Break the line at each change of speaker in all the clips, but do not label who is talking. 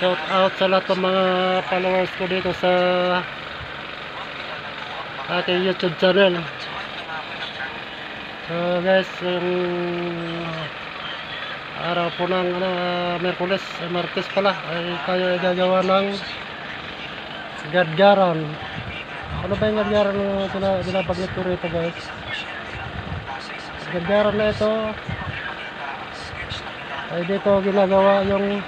Shout out sa lahat ng mga followers ko dito sa aking YouTube channel. So guys, yung araw po ng Merkulis, Martes pala, ay tayo ay gagawa ng gadgaran. Ano ba yung gadgaran na binabagit ko rito guys? Gadgaran na ito ay dito ginagawa yung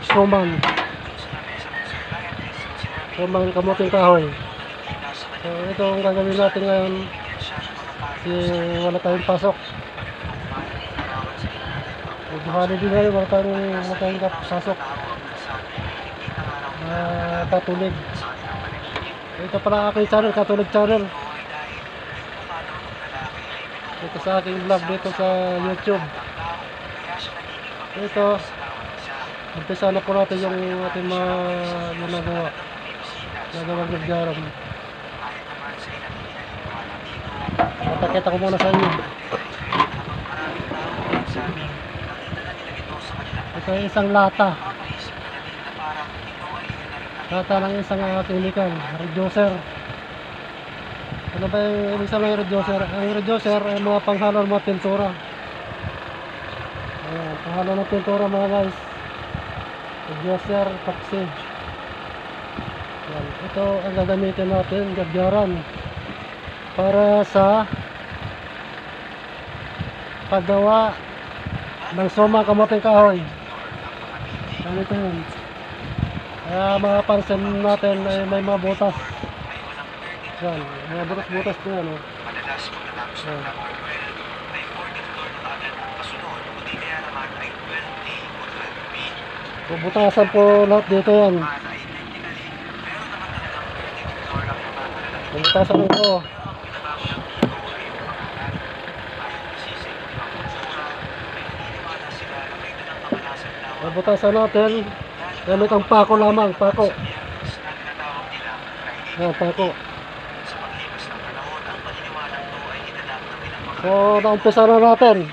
suman kamuting kahoy. So ito ang gagawin natin ngayon kasi wala tayong pasok. Holiday ngayon, wala tayong pasok. Katulig. Ito pala aking channel, Katulig channel. Ito sa aking vlog dito sa YouTube. Ito umpisa na po natin yung ating mga nagawang gadgaran. Papakita ko muna sa inyo. Ito ay isang lata ng isang chemical, reducer. Ano ba yung ibig sabihin ng reducer? Ang reducer ay mga panghalo ng mga pintura. Ayan, panghalo ng pintura mga guys. Reducer, epoxy. Ayan, ito ang gagamitin natin, gadgaran, para sa paggawa ng suma kamuting kahoy. Ganito yun. Kaya mga pansin natin ay may mga butas. Yan, mga butas-butas po yan. Bubutasan po lahat dito yan. Bubutasan ito. Bubutasan natin gamit ang pako lamang, pako. Yan, pako. So, naumpisa na natin.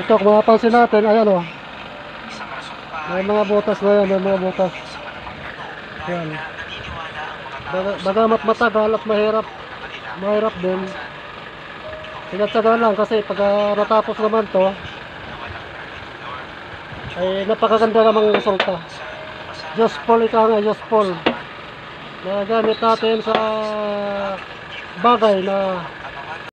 Ito, kung mapapansin natin, ayan o. May mga butas na yan, may mga butas. Yan. Bagamat matagal at mahirap din. Tinatsaga lang kasi pag natapos naman to, ay napakaganda namang resulta. Useful ika nga, useful. Na gamit natin sa bagay na